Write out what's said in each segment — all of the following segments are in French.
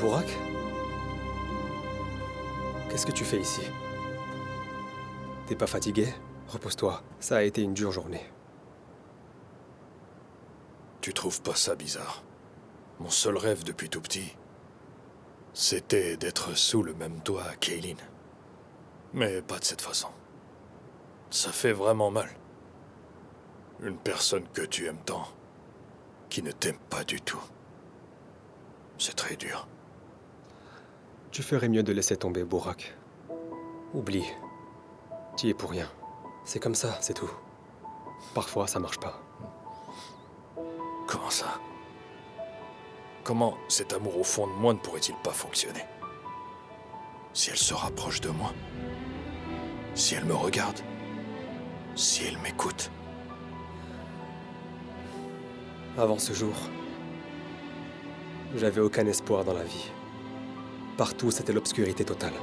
Burak? Qu'est-ce que tu fais ici? T'es pas fatigué? Repose-toi. Ça a été une dure journée. Tu trouves pas ça bizarre? Mon seul rêve depuis tout petit, c'était d'être sous le même toit qu'Eileen. Mais pas de cette façon. Ça fait vraiment mal. Une personne que tu aimes tant, qui ne t'aime pas du tout. C'est très dur. Tu ferais mieux de laisser tomber, Burak. Oublie. Tu y es pour rien. C'est comme ça, c'est tout. Parfois, ça marche pas. Comment ça? Comment cet amour au fond de moi ne pourrait-il pas fonctionner? Si elle se rapproche de moi, si elle me regarde, si elle m'écoute. Avant ce jour, j'avais aucun espoir dans la vie. Partout, c'était l'obscurité totale.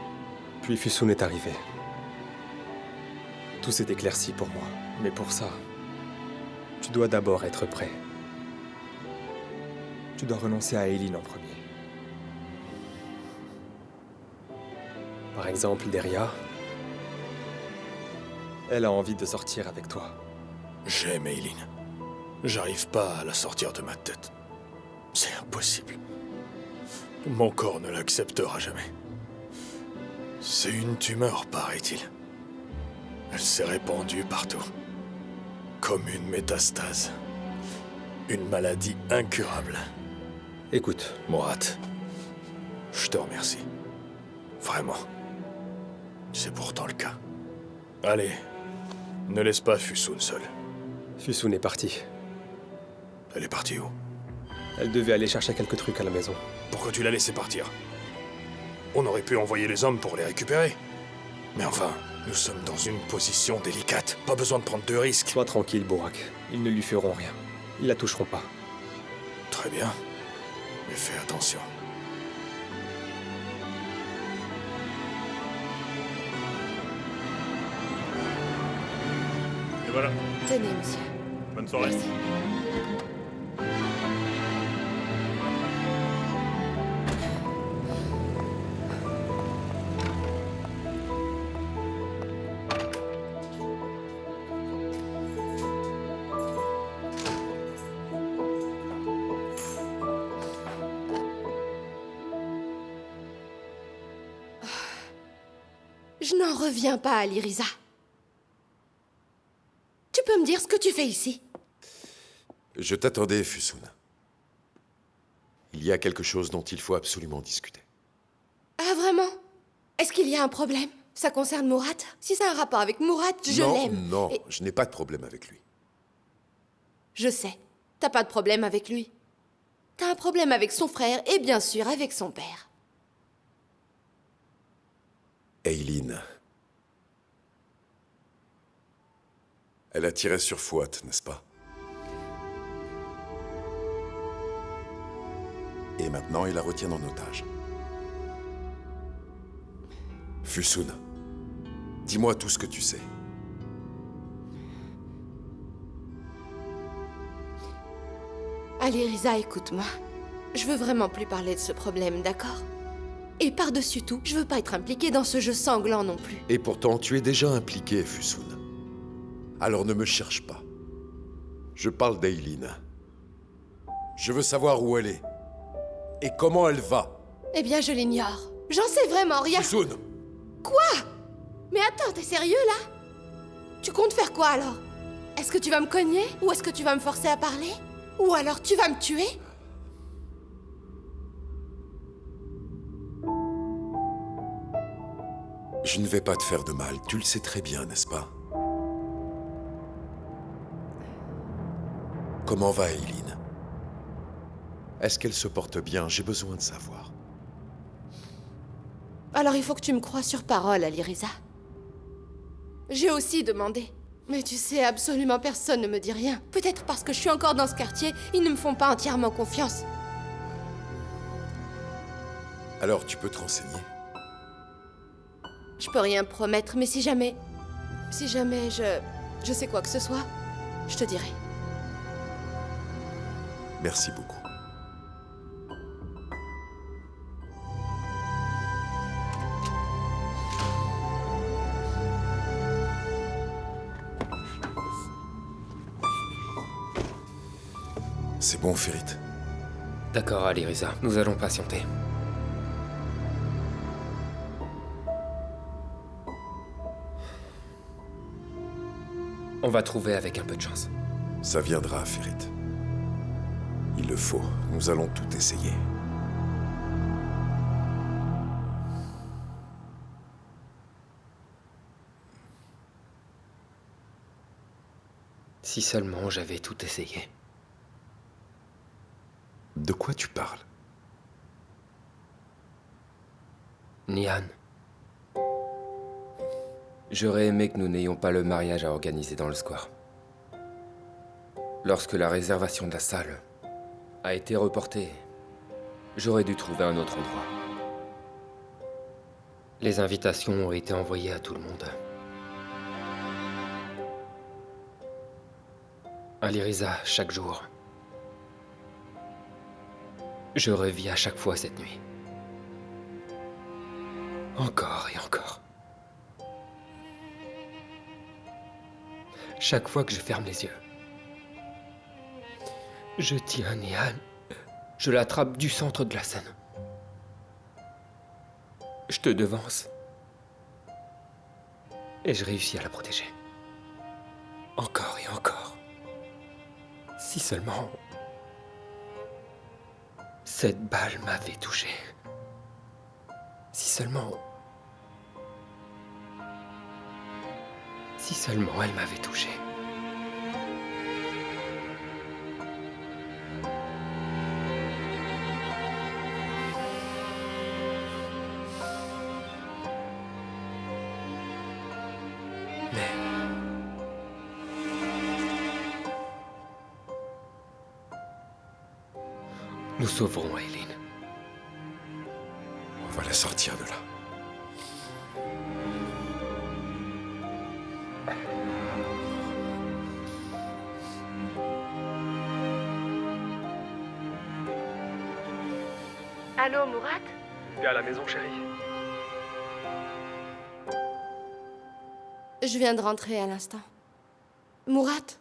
Puis Füsun est arrivé. Tout s'est éclairci pour moi. Mais pour ça, tu dois d'abord être prêt. Tu dois renoncer à Eileen en premier. Par exemple, Deria. Elle a envie de sortir avec toi. J'aime Eileen. J'arrive pas à la sortir de ma tête. C'est impossible. Mon corps ne l'acceptera jamais. C'est une tumeur, paraît-il. Elle s'est répandue partout. Comme une métastase. Une maladie incurable. Écoute, Morat, je te remercie. Vraiment. C'est pourtant le cas. Allez, ne laisse pas Füsun seule. Füsun est partie. Elle est partie où? Elle devait aller chercher quelques trucs à la maison. Pourquoi tu l'as laissée partir? On aurait pu envoyer les hommes pour les récupérer. Mais enfin, nous sommes dans une position délicate. Pas besoin de prendre de risques. Sois tranquille, Burak. Ils ne lui feront rien. Ils la toucheront pas. Très bien. Mais fais attention. Et voilà. Tenez, monsieur. Bonne soirée. Merci. Je n'en reviens pas, Alirisa. Tu peux me dire ce que tu fais ici? Je t'attendais, Füsun. Il y a quelque chose dont il faut absolument discuter. Ah, vraiment? Est-ce qu'il y a un problème? Ça concerne Murat? Si ça a un rapport avec Murat, je l'aime. Non, Et je n'ai pas de problème avec lui. je sais. T'as pas de problème avec lui. T'as un problème avec son frère et bien sûr avec son père. Eileen. Elle a tiré sur Fouad, n'est-ce pas? Et maintenant, il la retient en otage. Füsun, dis-moi tout ce que tu sais. Alirisa, écoute-moi. Je veux vraiment plus parler de ce problème, d'accord? Et par-dessus tout, je veux pas être impliquée dans ce jeu sanglant non plus. Et pourtant, tu es déjà impliqué, Füsun. Alors ne me cherche pas. Je parle d'Eileen. Je veux savoir où elle est. Et comment elle va. Eh bien, je l'ignore. J'en sais vraiment rien. Füsun! Quoi? Mais attends, t'es sérieux là? Tu comptes faire quoi alors? Est-ce que tu vas me cogner? Ou est-ce que tu vas me forcer à parler? Ou alors tu vas me tuer? Je ne vais pas te faire de mal, tu le sais très bien, n'est-ce pas? Comment va Eileen? Est-ce qu'elle se porte bien? J'ai besoin de savoir. Alors il faut que tu me crois sur parole, Alirisa. J'ai aussi demandé. Mais tu sais, absolument personne ne me dit rien. Peut-être parce que je suis encore dans ce quartier, ils ne me font pas entièrement confiance. Alors tu peux te renseigner. Je peux rien promettre, mais si jamais... Si jamais je sais quoi que ce soit, je te dirai. Merci beaucoup. C'est bon, Ferit. D'accord, Alireza, nous allons patienter. On va trouver avec un peu de chance. Ça viendra, Ferit. Il le faut. Nous allons tout essayer. Si seulement j'avais tout essayé. De quoi tu parles? Nihan. J'aurais aimé que nous n'ayons pas le mariage à organiser dans le square. Lorsque la réservation de la salle a été reportée, j'aurais dû trouver un autre endroit. Les invitations ont été envoyées à tout le monde. Alireza, chaque jour. Je revis à chaque fois cette nuit. Encore et encore. Chaque fois que je ferme les yeux, je tiens Nihan. Je l'attrape du centre de la scène. Je te devance. Et je réussis à la protéger. Encore et encore. Si seulement... cette balle m'avait touché. Si seulement... si seulement elle m'avait touché. Mais... nous sauverons Aileen. On va la sortir de là. Allô, Murat? T'es à la maison, chérie? Je viens de rentrer à l'instant. Murat?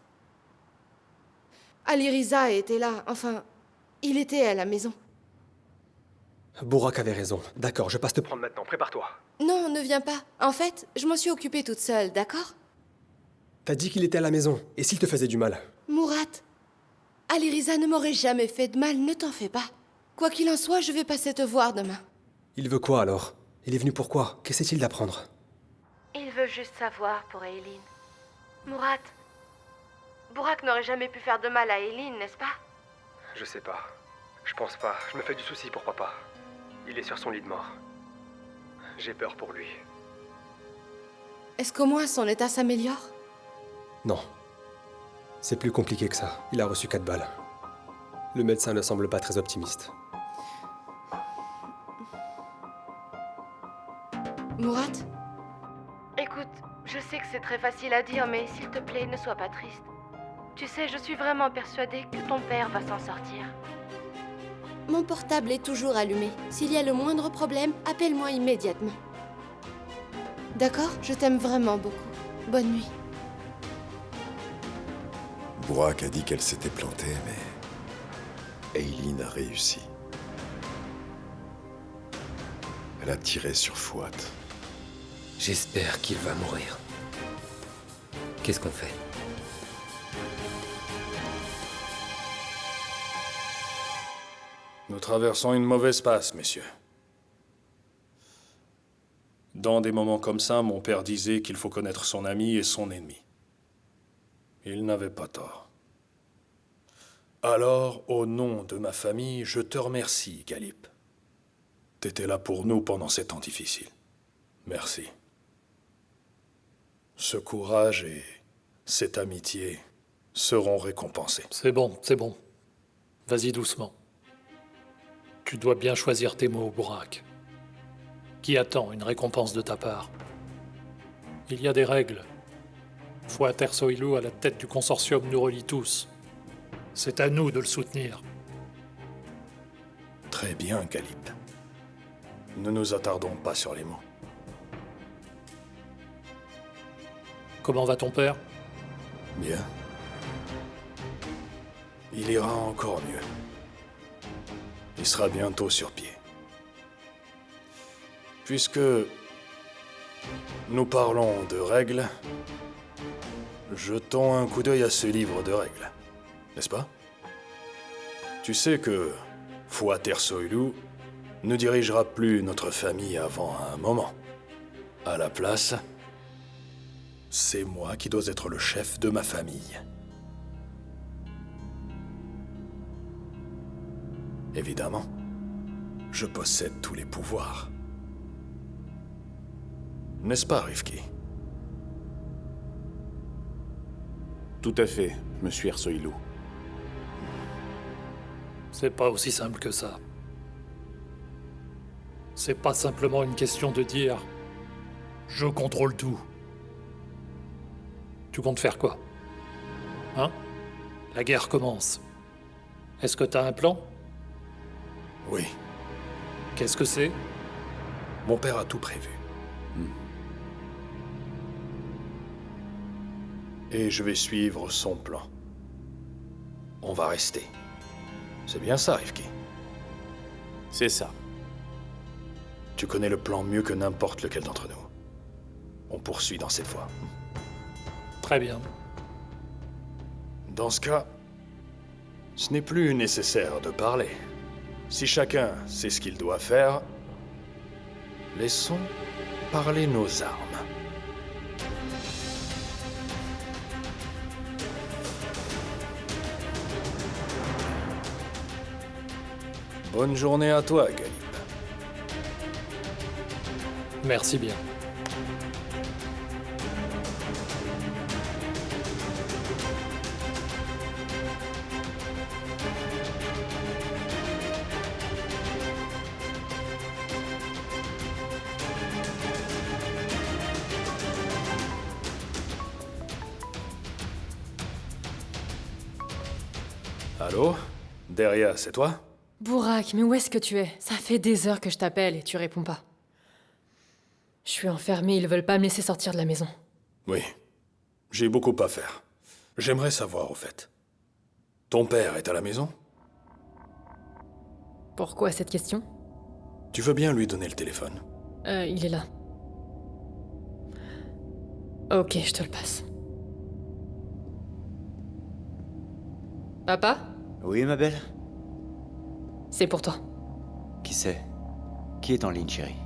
Alireza était là, enfin, il était à la maison. Bourak avait raison. D'accord, je passe te prendre maintenant. Prépare-toi. Non, ne viens pas. En fait, je m'en suis occupée toute seule, d'accord? T'as dit qu'il était à la maison. Et s'il te faisait du mal? Murat, Alireza ne m'aurait jamais fait de mal, ne t'en fais pas. Quoi qu'il en soit, je vais passer te voir demain. Il veut quoi alors? Il est venu pourquoi? Qu'essaie-t-il d'apprendre? Il veut juste savoir pour Aileen. Murat, Bourak n'aurait jamais pu faire de mal à Aileen, n'est-ce pas? Je sais pas. Je pense pas. Je me fais du souci pour papa. Il est sur son lit de mort. J'ai peur pour lui. Est-ce qu'au moins son état s'améliore? Non. C'est plus compliqué que ça. Il a reçu 4 balles. Le médecin ne semble pas très optimiste. Murat? Écoute, je sais que c'est très facile à dire, mais s'il te plaît, ne sois pas triste. Tu sais, je suis vraiment persuadée que ton père va s'en sortir. Mon portable est toujours allumé. S'il y a le moindre problème, appelle-moi immédiatement. D'accord? Je t'aime vraiment beaucoup. Bonne nuit. Bourak a dit qu'elle s'était plantée, mais... Aileen a réussi. Elle a tiré sur Fouad. J'espère qu'il va mourir. Qu'est-ce qu'on fait? Nous traversons une mauvaise passe, messieurs. Dans des moments comme ça, mon père disait qu'il faut connaître son ami et son ennemi. Il n'avait pas tort. Alors, au nom de ma famille, je te remercie, Galip. T'étais là pour nous pendant ces temps difficiles. Merci. Ce courage et cette amitié seront récompensés. C'est bon, c'est bon. Vas-y doucement. Tu dois bien choisir tes mots, Bourak. Qui attend une récompense de ta part? Il y a des règles. Fouad Ersoilou à la tête du consortium nous relie tous. C'est à nous de le soutenir. Très bien, Galip. Ne nous attardons pas sur les mots. Comment va ton père? Bien. il ira encore mieux. Il sera bientôt sur pied. Puisque nous parlons de règles, jetons un coup d'œil à ce livre de règles, n'est-ce pas? Tu sais que Fouat Ersoilou ne dirigera plus notre famille avant un moment. À la place, c'est moi qui dois être le chef de ma famille. Évidemment, je possède tous les pouvoirs. N'est-ce pas, Rifki? Tout à fait, monsieur Ersoilou. C'est pas aussi simple que ça. C'est pas simplement une question de dire « Je contrôle tout ». Tu comptes faire quoi? Hein? La guerre commence. Est-ce que t'as un plan? Oui, Qu'est-ce que c'est? mon père a tout prévu. Et je vais suivre son plan. On va rester. C'est bien ça, Rifki. C'est ça. Tu connais le plan mieux que n'importe lequel d'entre nous. On poursuit dans cette voie. Très bien. Dans ce cas, ce n'est plus nécessaire de parler. Si chacun sait ce qu'il doit faire, laissons parler nos armes. Bonne journée à toi, Galib. Merci bien. Allô? Deria, c'est toi? Bourak, mais où est-ce que tu es? Ça fait des heures que je t'appelle et tu réponds pas. Je suis enfermée, ils veulent pas me laisser sortir de la maison. Oui. J'ai beaucoup à faire. J'aimerais savoir, au fait. Ton père est à la maison? Pourquoi cette question? Tu veux bien lui donner le téléphone? Il est là. Ok, je te le passe. Papa? Oui, ma belle? C'est pour toi. Qui c'est? Qui est en ligne, chérie?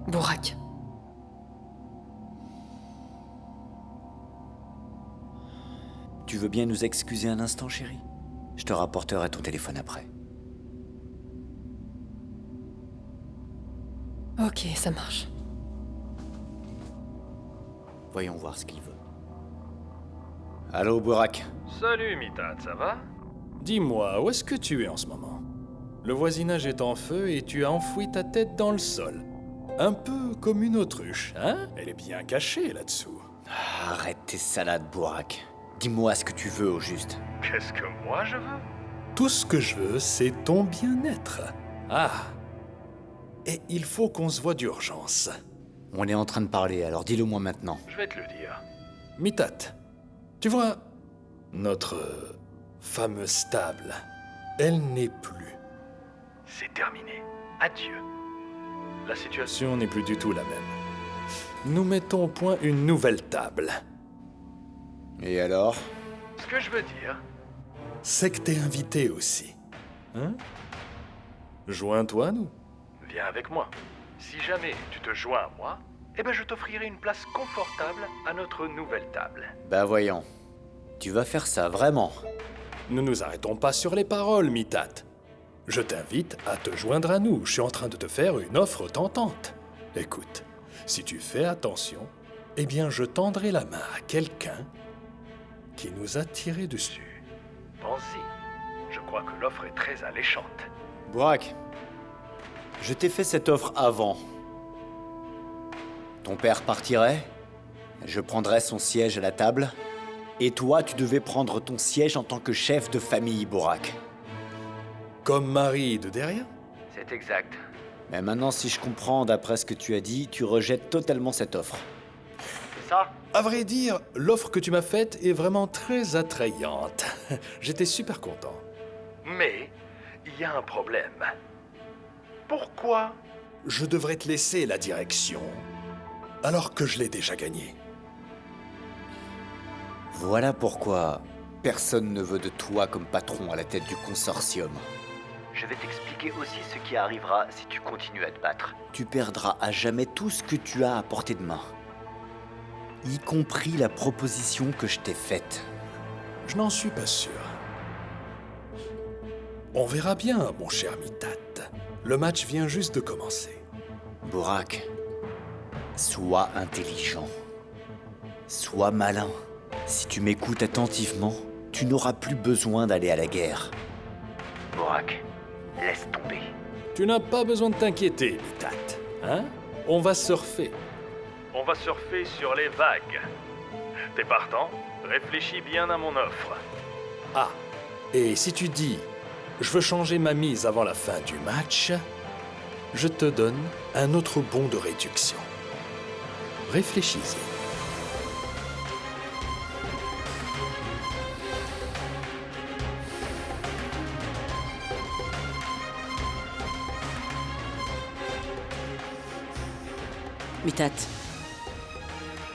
Bourak. Tu veux bien nous excuser un instant, chérie? Je te rapporterai ton téléphone après. Ok, ça marche. Voyons voir ce qu'il veut. Allô, Bourak? Salut, Mitat, ça va? Dis-moi, où est-ce que tu es en ce moment? Le voisinage est en feu et tu as enfoui ta tête dans le sol. Un peu comme une autruche, hein? Elle est bien cachée là-dessous. Arrête tes salades, Bourak. Dis-moi ce que tu veux au juste. Qu'est-ce que moi je veux? Tout ce que je veux, c'est ton bien-être. Ah! Et il faut qu'on se voit d'urgence. On est en train de parler, alors dis-le moi maintenant. Je vais te le dire. Mitat, tu vois, notre fameuse stable, elle n'est plus. C'est terminé. Adieu. La situation n'est plus du tout la même. Nous mettons au point une nouvelle table. Et alors? Ce que je veux dire, c'est que t'es invité aussi. Hein? Joins-toi à nous. Viens avec moi. Si jamais tu te joins à moi, eh ben je t'offrirai une place confortable à notre nouvelle table. Bah voyons. Tu vas faire ça, vraiment? Ne nous arrêtons pas sur les paroles, Mitat. Je t'invite à te joindre à nous. Je suis en train de te faire une offre tentante. Écoute, si tu fais attention, eh bien je tendrai la main à quelqu'un qui nous a tiré dessus. Pense-y. Je crois que l'offre est très alléchante. Bourak, je t'ai fait cette offre avant. Ton père partirait, je prendrais son siège à la table, et toi, tu devais prendre ton siège en tant que chef de famille, Bourak. Comme mari de derrière? C'est exact. Mais maintenant, si je comprends d'après ce que tu as dit, tu rejettes totalement cette offre. ça? À vrai dire, l'offre que tu m'as faite est vraiment très attrayante. J'étais super content. Mais il y a un problème. Pourquoi? Je devrais te laisser la direction, alors que je l'ai déjà gagnée. Voilà pourquoi personne ne veut de toi comme patron à la tête du consortium. Je vais t'expliquer aussi ce qui arrivera si tu continues à te battre. Tu perdras à jamais tout ce que tu as à portée de main. Y compris la proposition que je t'ai faite. Je n'en suis pas sûr. On verra bien, mon cher Mitat. Le match vient juste de commencer. Burak, sois intelligent. Sois malin. Si tu m'écoutes attentivement, tu n'auras plus besoin d'aller à la guerre. Burak, laisse tomber. Tu n'as pas besoin de t'inquiéter, Mitat. Hein? On va surfer. On va surfer sur les vagues. T'es partant? Réfléchis bien à mon offre. Ah, et si tu dis « Je veux changer ma mise avant la fin du match », je te donne un autre bon de réduction. Réfléchis-y. Mitat,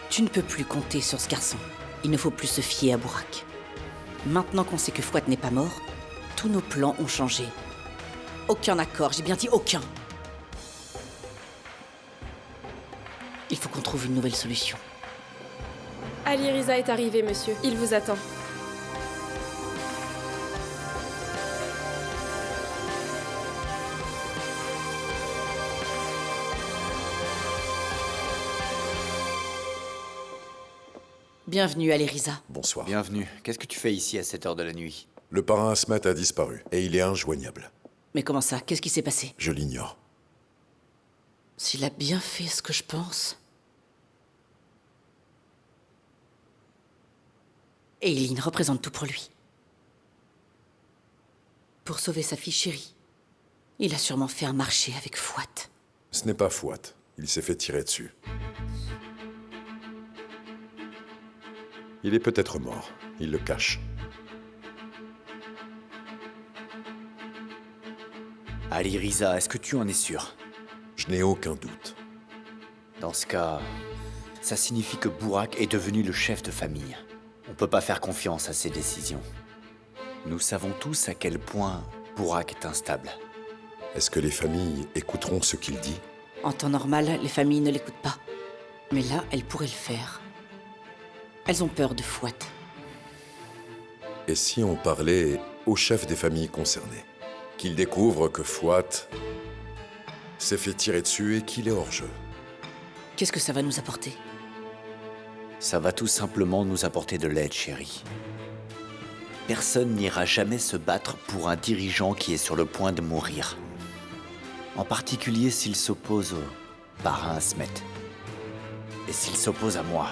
tu ne peux plus compter sur ce garçon. Il ne faut plus se fier à Burak. Maintenant qu'on sait que Fouad n'est pas mort, tous nos plans ont changé. Aucun accord, j'ai bien dit aucun. Il faut qu'on trouve une nouvelle solution. Ali Riza est arrivé, monsieur. Il vous attend. Bienvenue, Ali Riza. Bonsoir. Bienvenue. Qu'est-ce que tu fais ici à cette heure de la nuit? Le parrain Asmat a disparu, et il est injoignable. Mais comment ça? Qu'est-ce qui s'est passé? Je l'ignore. S'il a bien fait ce que je pense... Eileen représente tout pour lui. Pour sauver sa fille chérie, il a sûrement fait un marché avec Fouad. Ce n'est pas Fouad. Il s'est fait tirer dessus. Il est peut-être mort. Il le cache. Ali Riza, est-ce que tu en es sûr? Je n'ai aucun doute. Dans ce cas, ça signifie que Burak est devenu le chef de famille. On peut pas faire confiance à ses décisions. Nous savons tous à quel point Burak est instable. Est-ce que les familles écouteront ce qu'il dit? En temps normal, les familles ne l'écoutent pas. Mais là, elles pourraient le faire. Elles ont peur de Fouad. Et si on parlait au chef des familles concernées? Qu'il découvre que Fouad s'est fait tirer dessus et qu'il est hors jeu. Qu'est-ce que ça va nous apporter? Ça va tout simplement nous apporter de l'aide, chérie. Personne n'ira jamais se battre pour un dirigeant qui est sur le point de mourir. En particulier s'il s'oppose au parrain Asmet. Et s'il s'oppose à moi.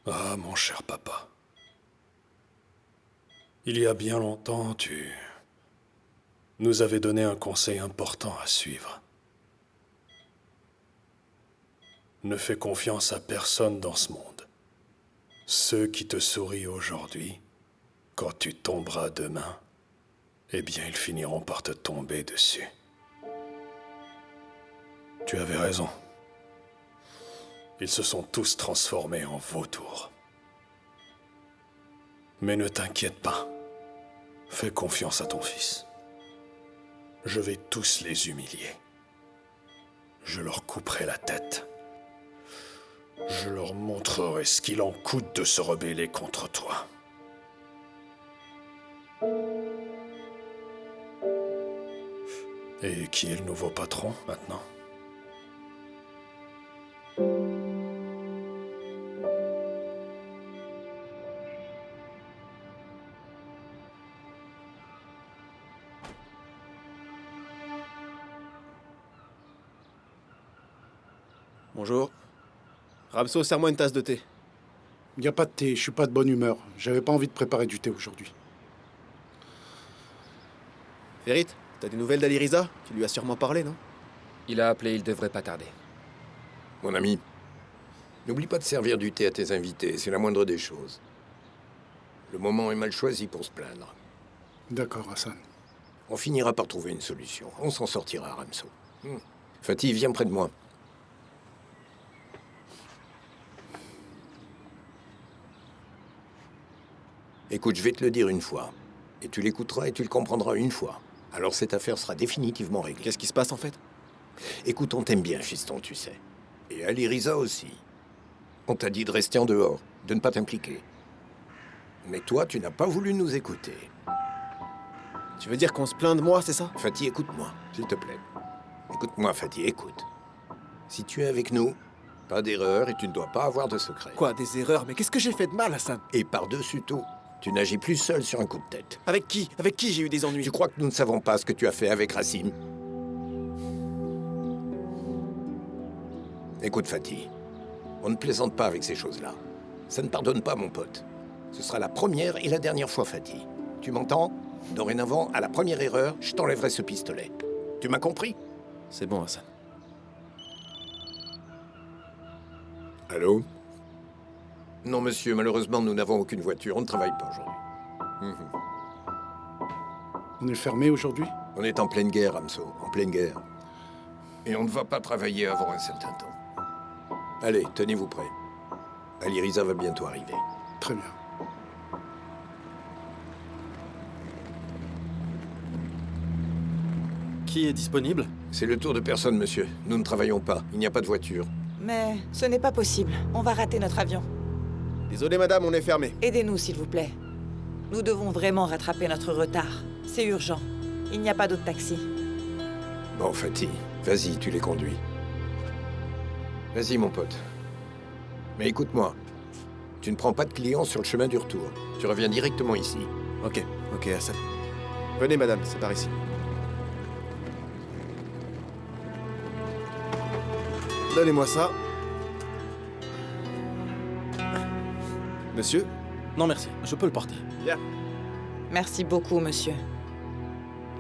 Ah, mon cher papa. Il y a bien longtemps, tu nous avais donné un conseil important à suivre. ne fais confiance à personne dans ce monde. Ceux qui te sourient aujourd'hui, quand tu tomberas demain, eh bien, ils finiront par te tomber dessus. Tu avais raison. Ils se sont tous transformés en vautours. Mais ne t'inquiète pas. Fais confiance à ton fils. Je vais tous les humilier. Je leur couperai la tête. Je leur montrerai ce qu'il en coûte de se rebeller contre toi. Et qui est le nouveau patron maintenant ? Bonjour. Ramso, serre-moi une tasse de thé. Y a pas de thé, je suis pas de bonne humeur. J'avais pas envie de préparer du thé aujourd'hui. Ferit, t'as des nouvelles d'Ali Riza? Tu lui as sûrement parlé, non? Il a appelé, il devrait pas tarder. Mon ami, n'oublie pas de servir du thé à tes invités, c'est la moindre des choses. Le moment est mal choisi pour se plaindre. D'accord, Hassan. On finira par trouver une solution. On s'en sortira, Ramso. Fatih, viens près de moi. Écoute, je vais te le dire une fois. Et tu l'écouteras et tu le comprendras une fois. Alors cette affaire sera définitivement réglée. Qu'est-ce qui se passe en fait? Écoute, on t'aime bien, fiston, tu sais. Et Ali Riza aussi. On t'a dit de rester en dehors, de ne pas t'impliquer. Mais toi, tu n'as pas voulu nous écouter. Tu veux dire qu'on se plaint de moi, c'est ça? Fatih, écoute-moi, s'il te plaît. Écoute-moi, Fatih, écoute. Si tu es avec nous, pas d'erreur et tu ne dois pas avoir de secret. Quoi, des erreurs? Mais qu'est-ce que j'ai fait de mal, Hassan? Et par-dessus tout, tu n'agis plus seul sur un coup de tête. Avec qui? Avec qui j'ai eu des ennuis? Tu crois que nous ne savons pas ce que tu as fait avec Racine? Écoute, Fatih, on ne plaisante pas avec ces choses-là. Ça ne pardonne pas, mon pote. Ce sera la première et la dernière fois, Fatih. Tu m'entends? Dorénavant, à la première erreur, je t'enlèverai ce pistolet. Tu m'as compris? C'est bon, Hassan. Allô? Non, monsieur, malheureusement, nous n'avons aucune voiture. On ne travaille pas aujourd'hui. On est fermé aujourd'hui? On est en pleine guerre, Ramso, en pleine guerre. Et on ne va pas travailler avant un certain temps. Allez, tenez-vous prêts. Ali Riza va bientôt arriver. Très bien. Qui est disponible? C'est le tour de personne, monsieur. Nous ne travaillons pas. Il n'y a pas de voiture. Mais ce n'est pas possible. On va rater notre avion. Désolé, madame, on est fermé. Aidez-nous, s'il vous plaît. Nous devons vraiment rattraper notre retard. C'est urgent. Il n'y a pas d'autre taxi. Bon, Fatih, vas-y, tu les conduis. Vas-y, mon pote. Mais écoute-moi. Tu ne prends pas de clients sur le chemin du retour. Tu reviens directement ici. Ok, Hassan. Venez, madame, c'est par ici. Donnez-moi ça. Monsieur? Non, merci. Je peux le porter. Bien. Merci beaucoup, monsieur.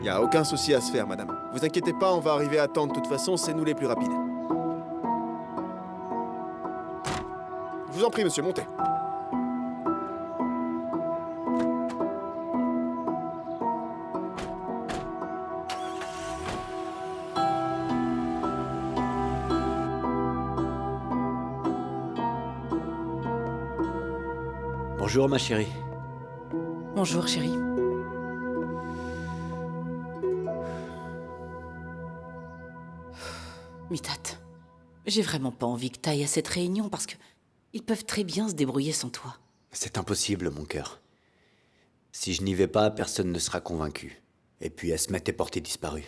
Y a aucun souci à se faire, madame. Vous inquiétez pas, on va arriver à temps de toute façon, c'est nous les plus rapides. Je vous en prie, monsieur, montez. Bonjour, ma chérie. Bonjour, chérie. Mithat, j'ai vraiment pas envie que t'ailles à cette réunion parce que ils peuvent très bien se débrouiller sans toi. C'est impossible, mon cœur. Si je n'y vais pas, personne ne sera convaincu. Et puis Esmet est portée disparue.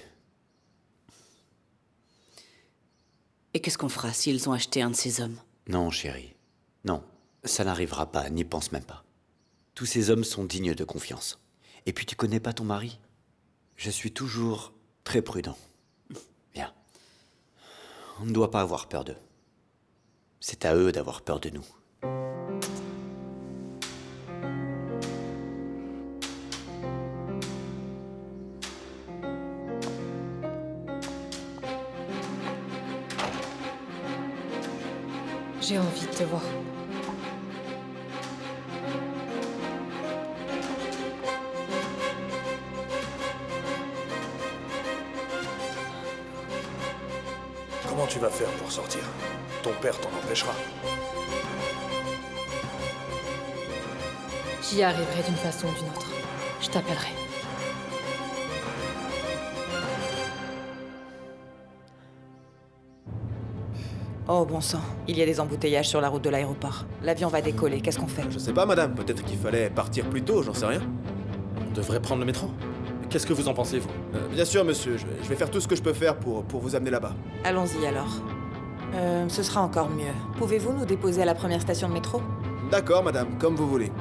Et qu'est-ce qu'on fera s'ils ont acheté un de ces hommes? Non, chérie. Non, ça n'arrivera pas, n'y pense même pas. Tous ces hommes sont dignes de confiance. Et puis tu connais pas ton mari? Je suis toujours très prudent. Bien. On ne doit pas avoir peur d'eux. C'est à eux d'avoir peur de nous. J'ai envie de te voir. Comment tu vas faire pour sortir? Ton père t'en empêchera. J'y arriverai d'une façon ou d'une autre. Je t'appellerai. Oh bon sang, il y a des embouteillages sur la route de l'aéroport. L'avion va décoller, qu'est-ce qu'on fait? Je sais pas, madame. Peut-être qu'il fallait partir plus tôt, j'en sais rien. On devrait prendre le métro. Qu'est-ce que vous en pensez, vous? Bien sûr, monsieur. Je vais faire tout ce que je peux faire pour vous amener là-bas. Allons-y alors. Ce sera encore mieux. Pouvez-vous nous déposer à la première station de métro? D'accord, madame, comme vous voulez.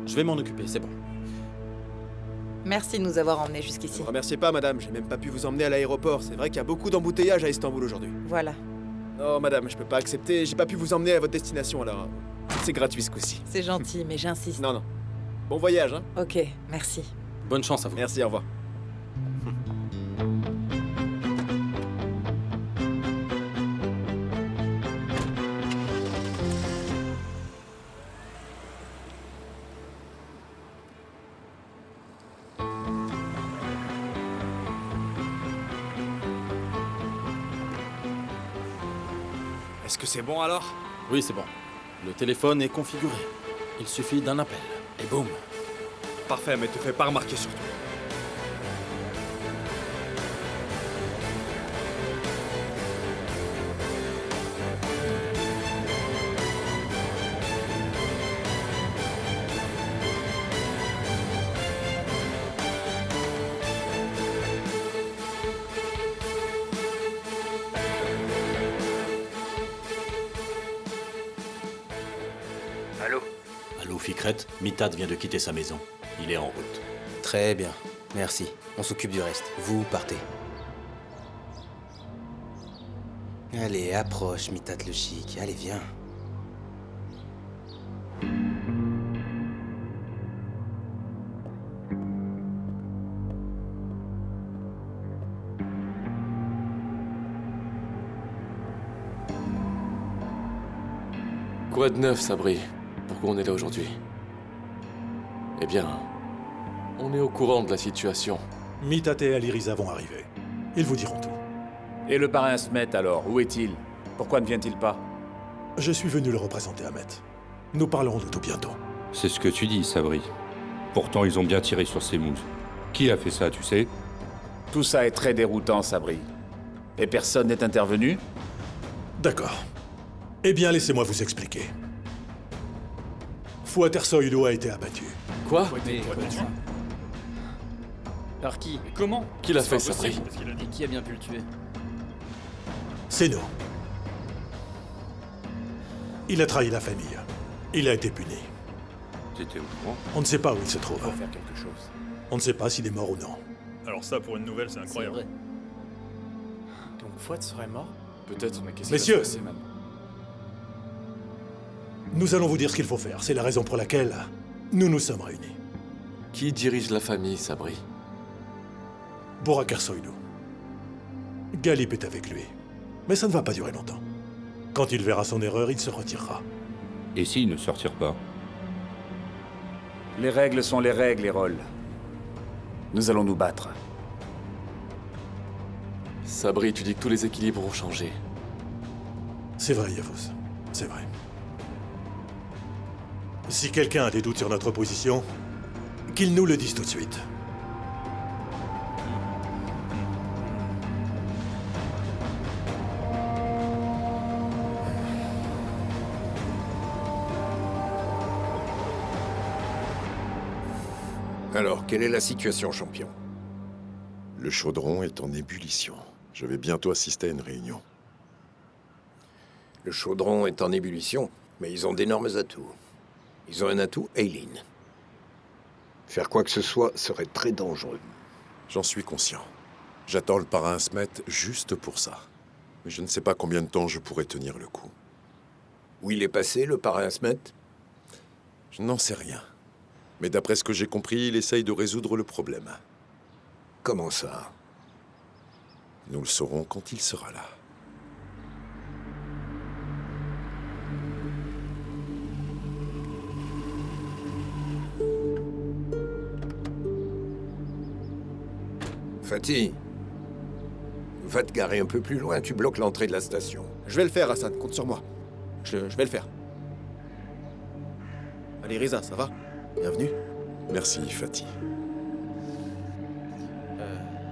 Je vais m'en occuper, c'est bon. Merci de nous avoir emmenés jusqu'ici. Ne me remerciez pas, madame. J'ai même pas pu vous emmener à l'aéroport. C'est vrai qu'il y a beaucoup d'embouteillages à Istanbul aujourd'hui. Voilà. Non, madame, je peux pas accepter. J'ai pas pu vous emmener à votre destination, alors... C'est gratuit ce coup-ci. C'est gentil, mais j'insiste. Non, non. Bon voyage, hein. Ok, merci. Bonne chance à vous. Merci, au revoir. Est-ce que c'est bon alors? Oui, c'est bon. Le téléphone est configuré. Il suffit d'un appel. Et boum. Parfait, mais te fais pas remarquer surtout. Allô? Allô, Ficrette, Mitad vient de quitter sa maison. Il est en route. Très bien, merci. On s'occupe du reste. Vous partez. Allez, approche, Mitad le chic. Allez, viens. Quoi de neuf, Sabri? Pourquoi on est là aujourd'hui? Eh bien, on est au courant de la situation. Mitad et Aliriza vont arriver. Ils vous diront tout. Et le parrain Smet alors, où est-il? Pourquoi ne vient-il pas? Je suis venu le représenter à Met. Nous parlerons de tout bientôt. C'est ce que tu dis, Sabri. Pourtant, ils ont bien tiré sur ces mouses. Qui a fait ça, tu sais? Tout ça est très déroutant, Sabri. Et personne n'est intervenu? D'accord. Eh bien, laissez-moi vous expliquer. Fouad Ersoylu a été abattu. Quoi? Par qui? Comment? Qui l'a fait, Sabri? Et qui a bien pu le tuer? C'est nous. Il a trahi la famille. Il a été puni. T'étais au courant? On ne sait pas où il se trouve. Faut faire quelque chose. On ne sait pas s'il est mort ou non. Alors ça, pour une nouvelle, c'est incroyable. Donc Fouad serait mort? Peut-être, mais qu'est-ce qui Messieurs, va se passer maintenant? Nous allons vous dire ce qu'il faut faire. C'est la raison pour laquelle nous nous sommes réunis. Qui dirige la famille, Sabri? Burak Ersoylu. Galip est avec lui. Mais ça ne va pas durer longtemps. Quand il verra son erreur, il se retirera. Et s'ils ne se retirent pas? Les règles sont les règles, Erol. Nous allons nous battre. Sabri, tu dis que tous les équilibres ont changé. C'est vrai, Yavuz. C'est vrai. Si quelqu'un a des doutes sur notre position, qu'il nous le dise tout de suite. Alors, quelle est la situation, champion? Le chaudron est en ébullition. Je vais bientôt assister à une réunion. Le chaudron est en ébullition, mais ils ont d'énormes atouts. Ils ont un atout, Eileen. Faire quoi que ce soit serait très dangereux. J'en suis conscient. J'attends le parrain Smet juste pour ça. Mais je ne sais pas combien de temps je pourrai tenir le coup. Où il est passé, le parrain Smet? Je n'en sais rien. Mais d'après ce que j'ai compris, il essaye de résoudre le problème. Comment ça? Nous le saurons quand il sera là. Fatih, va te garer un peu plus loin, tu bloques l'entrée de la station. Je vais le faire, Hassan, compte sur moi. Je vais le faire. Allez, Riza, ça va? Bienvenue. Merci, Fatih.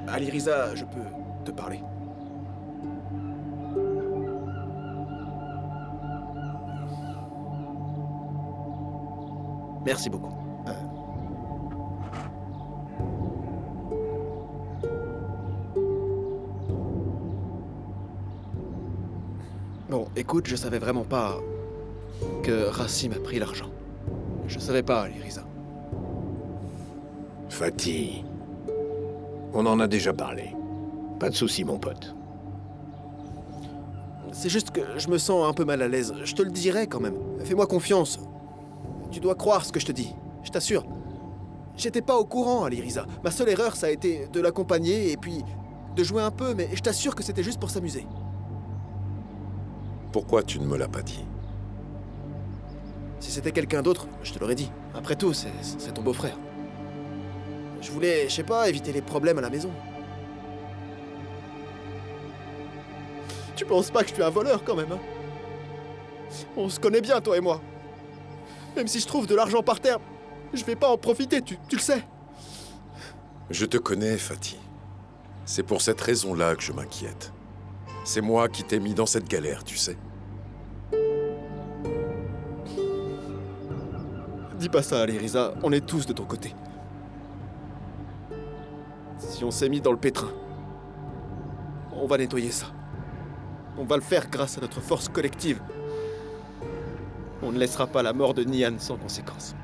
Ali Riza, je peux te parler? Merci beaucoup. Bon, écoute, je savais vraiment pas que Rassim a pris l'argent. Je savais pas, Ali Riza. Fatih, on en a déjà parlé. Pas de souci, mon pote. C'est juste que je me sens un peu mal à l'aise. Je te le dirai quand même. Fais-moi confiance. Tu dois croire ce que je te dis. Je t'assure. J'étais pas au courant, Ali Riza. Ma seule erreur, ça a été de l'accompagner et puis de jouer un peu, mais je t'assure que c'était juste pour s'amuser. Pourquoi tu ne me l'as pas dit? Si c'était quelqu'un d'autre, je te l'aurais dit. Après tout, c'est ton beau-frère. Je voulais, je sais pas, éviter les problèmes à la maison. Tu penses pas que je suis un voleur quand même, hein? On se connaît bien, toi et moi. Même si je trouve de l'argent par terre, je vais pas en profiter, tu le sais. Je te connais, Fatih. C'est pour cette raison-là que je m'inquiète. C'est moi qui t'ai mis dans cette galère, tu sais. Dis pas ça, Ali Riza, on est tous de ton côté. Si on s'est mis dans le pétrin, on va nettoyer ça. On va le faire grâce à notre force collective. On ne laissera pas la mort de Nian sans conséquence.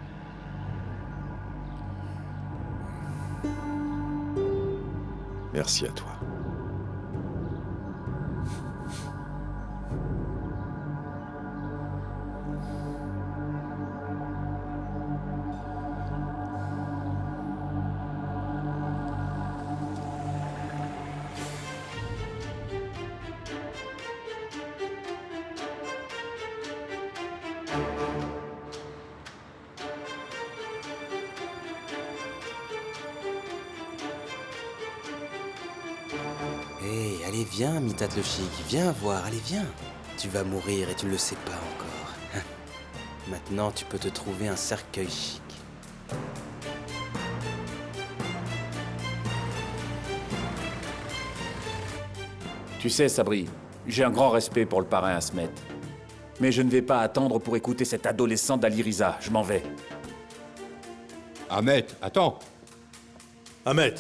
Merci à toi. Hé, allez, viens, Mitat le chic, viens voir, allez, viens. Tu vas mourir et tu ne le sais pas encore. Maintenant, tu peux te trouver un cercueil chic. Tu sais, Sabri, j'ai un grand respect pour le parrain Asmet. Mais je ne vais pas attendre pour écouter cet adolescent d'Ali Riza. Je m'en vais. Ahmet, attends. Ahmet.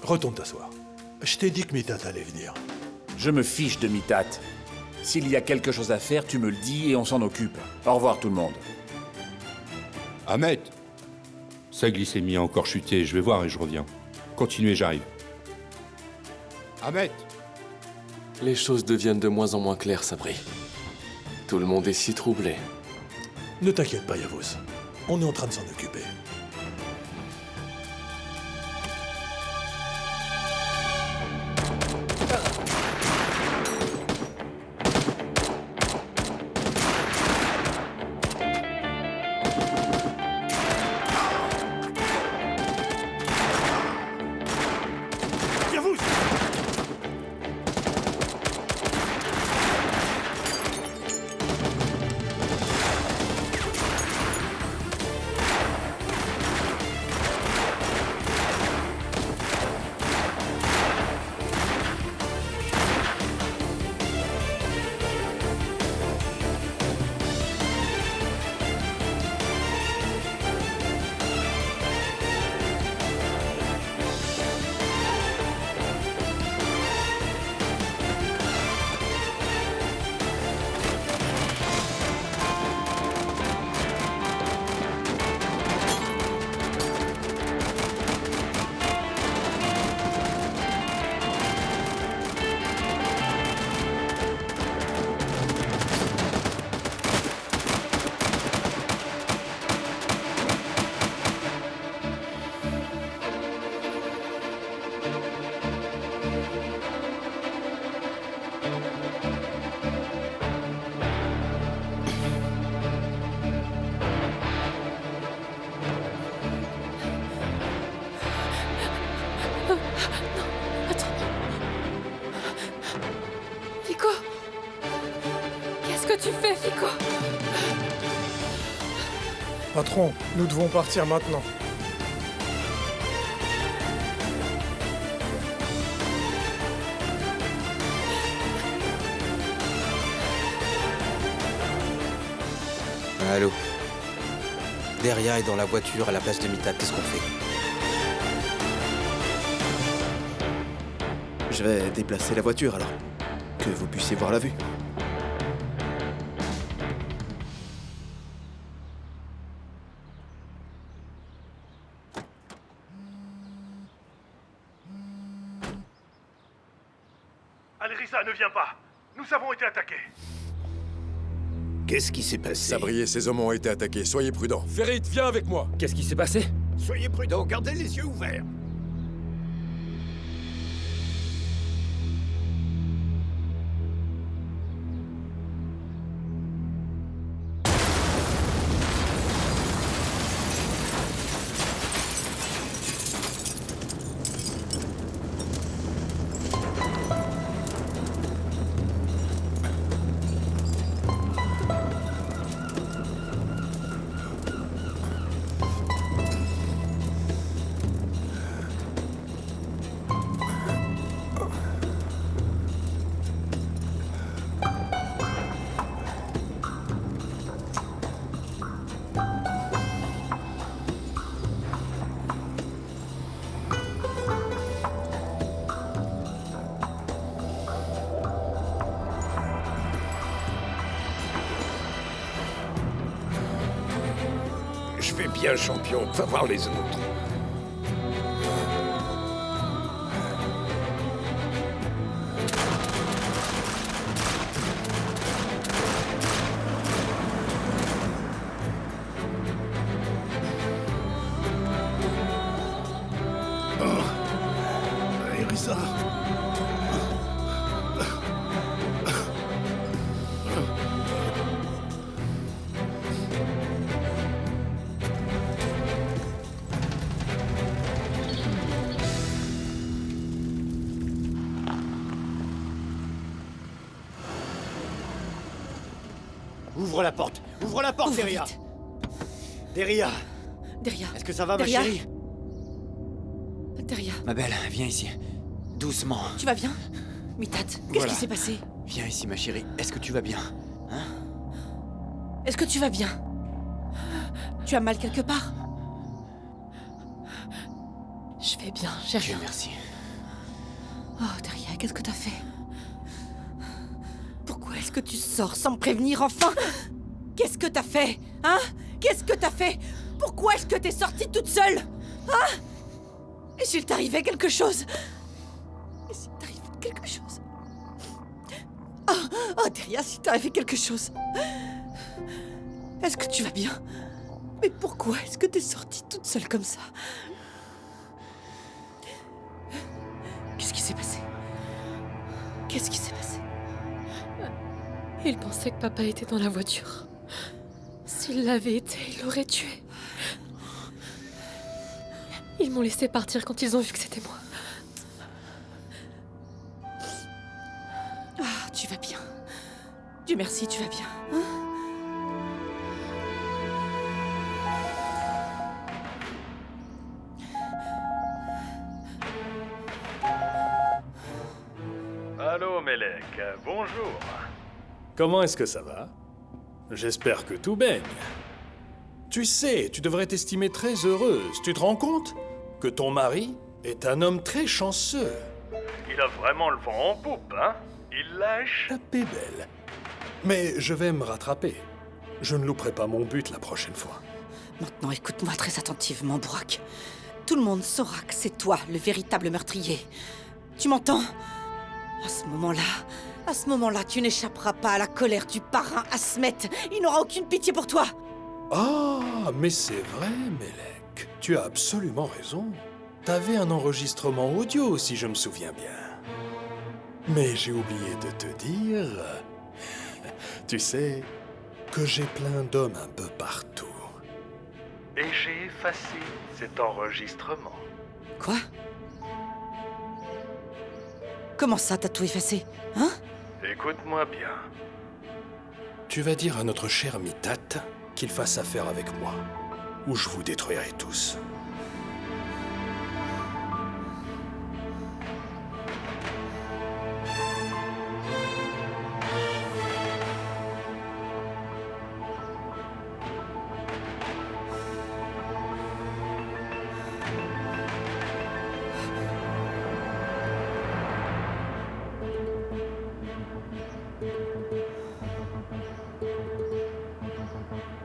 Retourne t'asseoir. Je t'ai dit que Mitat allait venir. Je me fiche de Mitat. S'il y a quelque chose à faire, tu me le dis et on s'en occupe. Au revoir tout le monde. Ahmet. Sa glycémie a encore chuté. Je vais voir et je reviens. Continuez, j'arrive. Ahmet. Les choses deviennent de moins en moins claires, Sabri. Tout le monde est si troublé. Ne t'inquiète pas, Yavuz. On est en train de s'en occuper. Patron, nous devons partir maintenant. Allô. Deria est dans la voiture à la place de Mithat. Qu'est-ce qu'on fait? Je vais déplacer la voiture alors, que vous puissiez voir la vue. Alirisa, ne viens pas. Nous avons été attaqués. Qu'est-ce qui s'est passé? Sabri et ses hommes ont été attaqués. Soyez prudents. Ferit, viens avec moi. Qu'est-ce qui s'est passé? Soyez prudents, gardez les yeux ouverts. Je vais bien, champion. Va voir les autres. Irisa. Ouvre la porte! Ouvre la porte, Deria! Deria! Deria! Est-ce que ça va, Deria. ma chérie? Deria, Ma belle, viens ici. Doucement. tu vas bien? Mithat, qu'est-ce Voilà. qui s'est passé? Viens ici, ma chérie. Est-ce que tu vas bien? Est-ce que tu vas bien? Tu as mal quelque part? Je vais bien, j'ai rien. Merci. Oh, Deria, qu'est-ce que t'as fait? Pourquoi est-ce que tu sors sans me prévenir, enfin? Qu'est-ce que t'as fait? Hein? Qu'est-ce que t'as fait? Pourquoi est-ce que t'es sortie toute seule? Hein? Et s'il t'arrivait quelque chose? Et s'il t'arrivait quelque chose? Oh, Deria, s'il t'arrivait quelque chose? Est-ce que tu vas bien? Mais pourquoi est-ce que t'es sortie toute seule comme ça? Qu'est-ce qui s'est passé? Qu'est-ce qui s'est passé? Il pensait que papa était dans la voiture. S'il l'avait été, il l'aurait tué. Ils m'ont laissé partir quand ils ont vu que c'était moi. Ah, tu vas bien. Dieu merci, tu vas bien. Hein? Allô, Melek. Bonjour. Comment est-ce que ça va? J'espère que tout baigne. Tu sais, tu devrais t'estimer très heureuse. Tu te rends compte que ton mari est un homme très chanceux. Il a vraiment le vent en poupe, hein? Il lâche. La paix belle. Mais je vais me rattraper. Je ne louperai pas mon but la prochaine fois. Maintenant, écoute-moi très attentivement, Burak. Tout le monde saura que c'est toi, le véritable meurtrier. Tu m'entends? À ce moment-là, tu n'échapperas pas à la colère du parrain Asmet. Il n'aura aucune pitié pour toi. Ah, mais c'est vrai, Melek. Tu as absolument raison. T'avais un enregistrement audio, si je me souviens bien. Mais j'ai oublié de te dire... tu sais, que j'ai plein d'hommes un peu partout. Et j'ai effacé cet enregistrement. Quoi? Comment ça, t'as tout effacé? Hein? Écoute-moi bien. Tu vas dire à notre cher Mithat qu'il fasse affaire avec moi. ou je vous détruirai tous.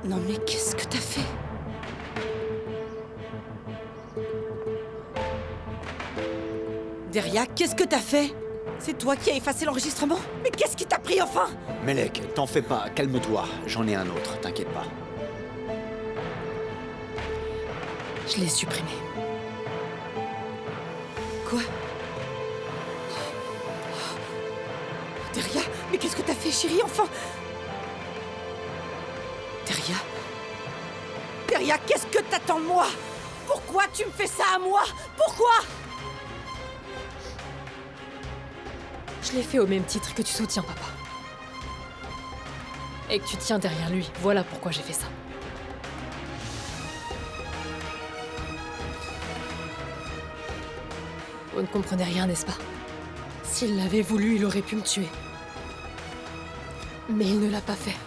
Non mais qu'est-ce que t'as fait? Deria, qu'est-ce que t'as fait? C'est toi qui as effacé l'enregistrement? Mais qu'est-ce qui t'a pris enfin? Melek, t'en fais pas, calme-toi. J'en ai un autre, t'inquiète pas. Je l'ai supprimé. Quoi? Deria, mais qu'est-ce que t'as fait, chérie, enfin? Deria? Deria, qu'est-ce que t'attends de moi? Pourquoi tu me fais ça à moi? Pourquoi? Je l'ai fait au même titre que tu soutiens papa. Et que tu tiens derrière lui. Voilà pourquoi j'ai fait ça. Vous ne comprenez rien, n'est-ce pas? S'il l'avait voulu, il aurait pu me tuer. Mais il ne l'a pas fait.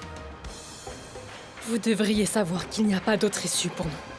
Vous devriez savoir qu'il n'y a pas d'autre issue pour nous.